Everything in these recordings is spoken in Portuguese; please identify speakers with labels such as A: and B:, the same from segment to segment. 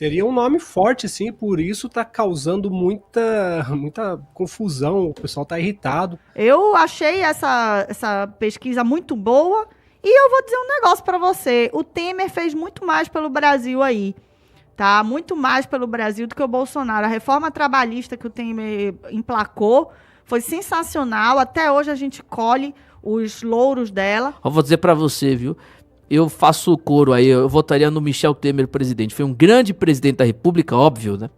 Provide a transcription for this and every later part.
A: Seria um nome forte, sim, por isso tá causando muita confusão, o pessoal tá irritado.
B: Eu achei essa pesquisa muito boa e eu vou dizer um negócio para você. O Temer fez muito mais pelo Brasil aí, tá? Muito mais pelo Brasil do que o Bolsonaro. A reforma trabalhista que o Temer emplacou foi sensacional. Até hoje a gente colhe os louros dela.
C: Eu vou dizer pra você, viu? Eu faço o coro aí, eu votaria no Michel Temer presidente. Foi um grande presidente da República, óbvio, né?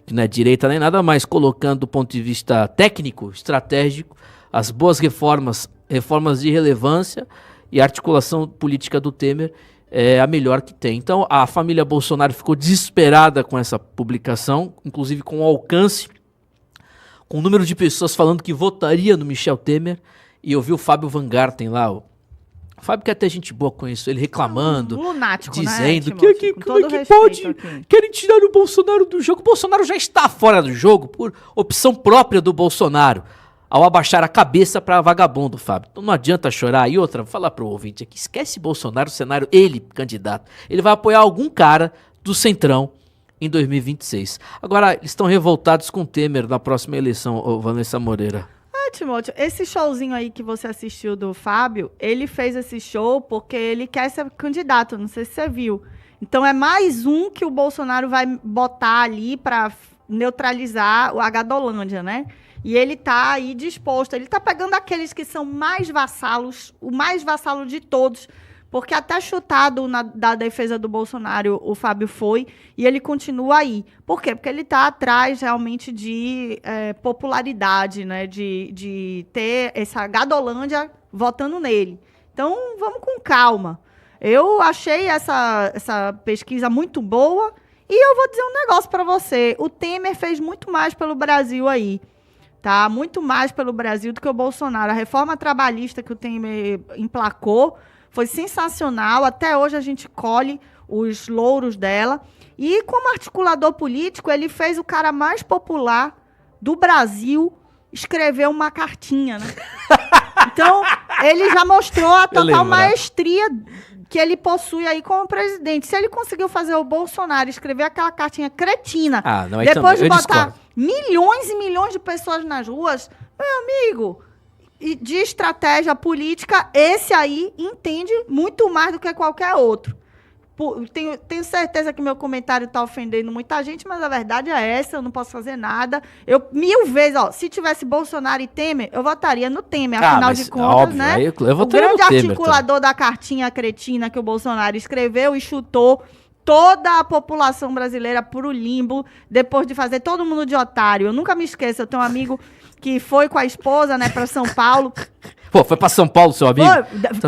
C: Que não é direita nem nada, mas colocando do ponto de vista técnico, estratégico, as boas reformas de relevância e a articulação política do Temer é a melhor que tem. Então a família Bolsonaro ficou desesperada com essa publicação, inclusive com o alcance, com o número de pessoas falando que votaria no Michel Temer. E eu vi o Fábio Van Garten lá, o Fábio que é até gente boa com isso, ele reclamando,
B: Lunático,
C: dizendo
B: né,
C: que,
B: Timóteo? Com
C: como é
B: todo
C: que
B: respeito
C: pode,
B: aqui.
C: querem tirar o Bolsonaro do jogo. O Bolsonaro já está fora do jogo por opção própria do Bolsonaro, ao abaixar a cabeça para vagabundo, Fábio. Então não adianta chorar. E outra, vou falar pro ouvinte aqui, esquece Bolsonaro, o cenário, ele, candidato. Ele vai apoiar algum cara do Centrão em 2026. Agora, eles estão revoltados com o Temer na próxima eleição, ô Vanessa Moreira.
B: Timóteo, esse showzinho aí que você assistiu do Fábio, ele fez esse show porque ele quer ser candidato, não sei se você viu. Então é mais um que o Bolsonaro vai botar ali para neutralizar a Gadolândia, né? E ele tá aí disposto, ele tá pegando aqueles que são mais vassalos, o mais vassalo de todos, porque até chutado da defesa do Bolsonaro o Fábio foi, e ele continua aí. Por quê? Porque ele está atrás realmente de popularidade, né? De ter essa Gadolândia votando nele. Então, vamos com calma. Eu achei essa pesquisa muito boa e eu vou dizer um negócio para você. O Temer fez muito mais pelo Brasil aí, tá? Muito mais pelo Brasil do que o Bolsonaro. A reforma trabalhista que o Temer emplacou foi sensacional, até hoje a gente colhe os louros dela. E como articulador político, ele fez o cara mais popular do Brasil escrever uma cartinha, né? Então, ele já mostrou a total maestria que ele possui aí como presidente. Se ele conseguiu fazer o Bolsonaro escrever aquela cartinha cretina, depois de botar milhões e milhões de pessoas nas ruas, meu amigo, de estratégia política, esse aí entende muito mais do que qualquer outro. Tenho certeza que meu comentário está ofendendo muita gente, mas a verdade é essa, eu não posso fazer nada. Eu, 1000 vezes, se tivesse Bolsonaro e Temer, eu votaria no Temer, afinal de contas, óbvio, né?
C: Eu
B: o grande articulador da cartinha cretina que o Bolsonaro escreveu e chutou toda a população brasileira pro limbo, depois de fazer todo mundo de otário. Eu nunca me esqueço, eu tenho um amigo que foi com a esposa, né, para São Paulo.
C: Pô, foi pra São Paulo, seu amigo?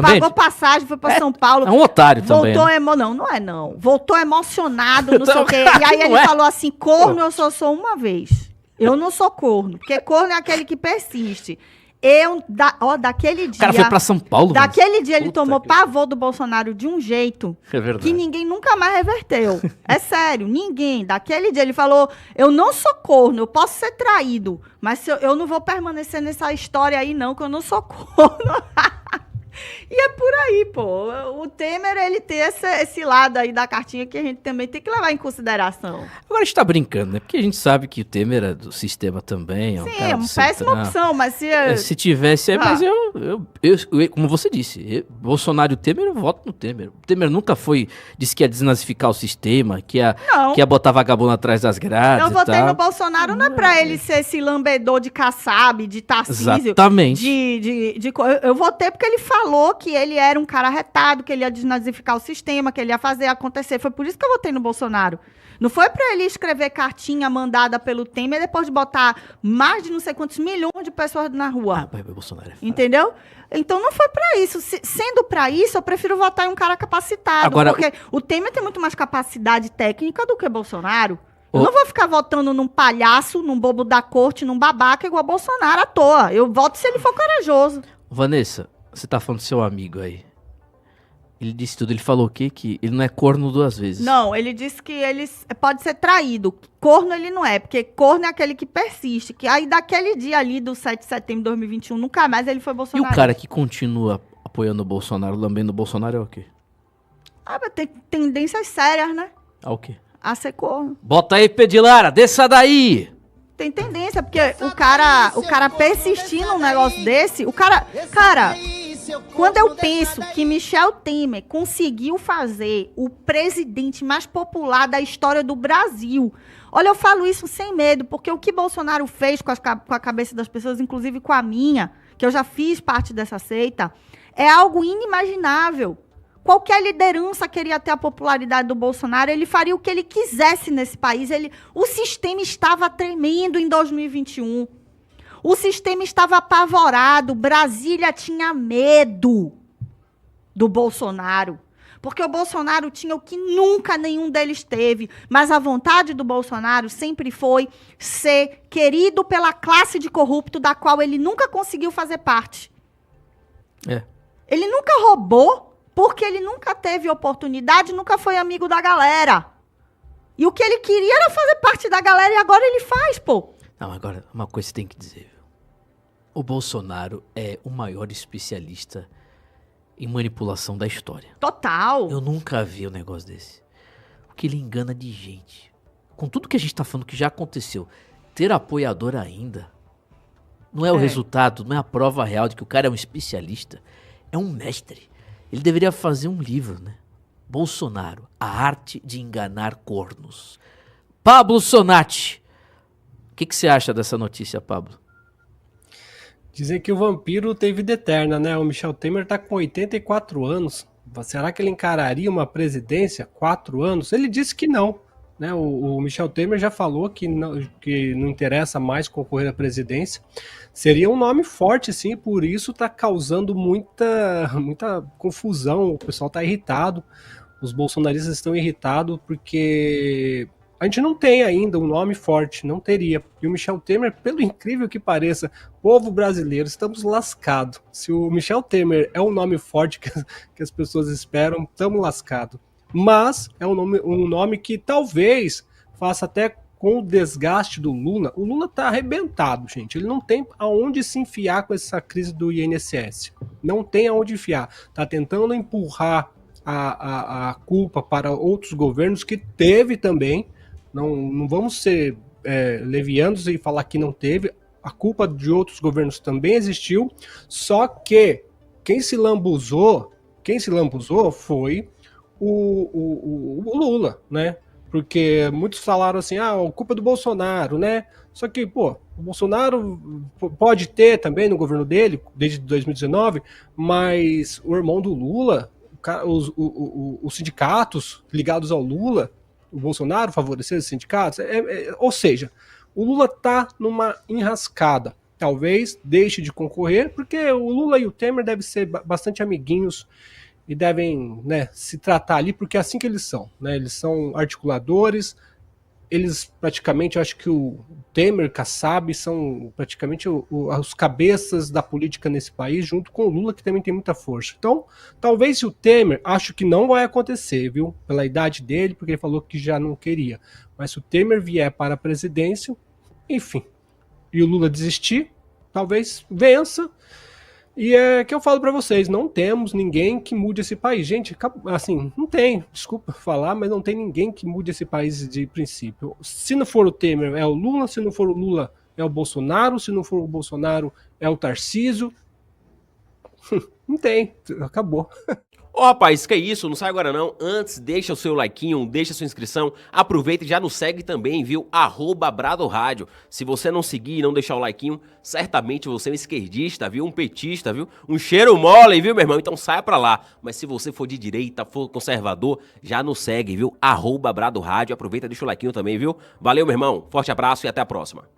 B: Pagou passagem, foi pra São Paulo.
C: É um otário também.
B: Voltou não. Voltou emocionado, não sei o quê. E aí ele falou assim, corno eu só sou uma vez. Eu não sou corno, porque corno é aquele que persiste. Daquele dia...
C: O cara foi pra São Paulo.
B: Daquele dia ele tomou pavor do Bolsonaro de um jeito
C: que
B: ninguém nunca mais reverteu. É sério, ninguém. Daquele dia ele falou, eu não sou corno, eu posso ser traído, mas eu não vou permanecer nessa história aí não, que eu não sou corno. E é por aí, pô. O Temer, ele tem esse lado aí da cartinha que a gente também tem que levar em consideração.
C: Agora a gente tá brincando, né? Porque a gente sabe que o Temer é do sistema também.
B: Sim, é uma péssima opção, mas
C: se tivesse... Mas eu, como você disse, Bolsonaro e o Temer, eu voto no Temer. O Temer nunca disse que ia desnazificar o sistema, que ia botar vagabundo atrás das grades.
B: Eu votei no Bolsonaro não é pra ele ser esse lambedor de Kassab, de Tarcísio.
C: Exatamente.
B: Eu votei porque ele falou que ele era um cara arretado, que ele ia desnazificar o sistema, que ele ia fazer acontecer. Foi por isso que eu votei no Bolsonaro. Não foi pra ele escrever cartinha mandada pelo Temer depois de botar mais de não sei quantos milhões de pessoas na rua.
C: Bolsonaro é
B: entendeu? Então não foi pra isso. Sendo pra isso, eu prefiro votar em um cara capacitado.
C: Agora,
B: porque o Temer tem muito mais capacidade técnica do que Bolsonaro. Eu não vou ficar votando num palhaço, num bobo da corte, num babaca igual Bolsonaro à toa. Eu voto se ele for corajoso.
C: Vanessa, você tá falando do seu amigo aí. Ele disse tudo. Ele falou o quê? Que ele não é corno 2 vezes.
B: Não, ele disse que ele pode ser traído. Corno ele não é, porque corno é aquele que persiste. Que aí daquele dia ali do 7 de setembro de 2021, nunca mais ele foi Bolsonaro.
C: E o cara que continua apoiando o Bolsonaro, lambendo o Bolsonaro é o quê?
B: Mas tem tendências sérias, né?
C: O quê?
B: a ser corno.
C: Bota aí, Pedilara, desça daí!
B: Tem tendência, porque o cara persistir num negócio desse, cara, quando eu penso que Michel Temer conseguiu fazer o presidente mais popular da história do Brasil, olha, eu falo isso sem medo, porque o que Bolsonaro fez com a cabeça das pessoas, inclusive com a minha, que eu já fiz parte dessa seita, é algo inimaginável. Qualquer liderança queria ter a popularidade do Bolsonaro, ele faria o que ele quisesse nesse país. O sistema estava tremendo em 2021. O sistema estava apavorado. Brasília tinha medo do Bolsonaro. Porque o Bolsonaro tinha o que nunca nenhum deles teve. Mas a vontade do Bolsonaro sempre foi ser querido pela classe de corrupto da qual ele nunca conseguiu fazer parte. Ele nunca roubou. Porque ele nunca teve oportunidade, nunca foi amigo da galera. E o que ele queria era fazer parte da galera e agora ele faz, pô.
C: Não, agora, uma coisa você tem que dizer, viu? O Bolsonaro é o maior especialista em manipulação da história.
B: Total.
C: Eu nunca vi um negócio desse. O que ele engana de gente. Com tudo que a gente tá falando que já aconteceu, ter apoiador ainda não é o resultado, não é a prova real de que o cara é um especialista. É um mestre. Ele deveria fazer um livro, né? Bolsonaro, a arte de enganar cornos. Pablo Sonati. O que você acha dessa notícia, Pablo?
A: Dizem que o vampiro tem vida eterna, né? O Michel Temer tá com 84 anos. Será que ele encararia uma presidência? 4 anos? Ele disse que não. Né? O Michel Temer já falou que não interessa mais concorrer à presidência. Seria um nome forte, sim, por isso está causando muita confusão. O pessoal está irritado, os bolsonaristas estão irritados porque a gente não tem ainda um nome forte, não teria. E o Michel Temer, pelo incrível que pareça, povo brasileiro, estamos lascados. Se o Michel Temer é um nome forte que as pessoas esperam, estamos lascados. Mas é um nome que talvez faça até com o desgaste do Lula. O Lula tá arrebentado, gente. Ele não tem aonde se enfiar com essa crise do INSS. Não tem aonde enfiar. Tá tentando empurrar a culpa para outros governos, que teve também. Não vamos ser levianos e falar que não teve. A culpa de outros governos também existiu. Só que quem se lambuzou foi o Lula, né? Porque muitos falaram assim, a culpa é do Bolsonaro, né? Só que, o Bolsonaro pode ter também no governo dele, desde 2019, mas o irmão do Lula, os sindicatos ligados ao Lula, o Bolsonaro favoreceu os sindicatos, ou seja, o Lula tá numa enrascada. Talvez deixe de concorrer, porque o Lula e o Temer devem ser bastante amiguinhos, e devem, né, se tratar ali, porque é assim que eles são, né? Eles são articuladores, eles praticamente, eu acho que o Temer, Kassab, são praticamente os cabeças da política nesse país, junto com o Lula, que também tem muita força. Então, talvez se o Temer, acho que não vai acontecer, viu? Pela idade dele, porque ele falou que já não queria. Mas se o Temer vier para a presidência, enfim, e o Lula desistir, talvez vença. E é que eu falo pra vocês, não temos ninguém que mude esse país. Gente, assim, não tem, desculpa falar, mas não tem ninguém que mude esse país de princípio. Se não for o Temer, é o Lula. Se não for o Lula, é o Bolsonaro. Se não for o Bolsonaro, é o Tarcísio. Não tem, acabou.
D: Ó, rapaz, que isso, não sai agora não. Antes, deixa o seu likeinho, deixa a sua inscrição. Aproveita e já nos segue também, viu? @BradoRádio. Se você não seguir e não deixar o likeinho, certamente você é um esquerdista, viu? Um petista, viu? Um cheiro mole, viu, meu irmão? Então saia pra lá. Mas se você for de direita, for conservador, já nos segue, viu? @BradoRádio. Aproveita e deixa o likeinho também, viu? Valeu, meu irmão. Forte abraço e até a próxima.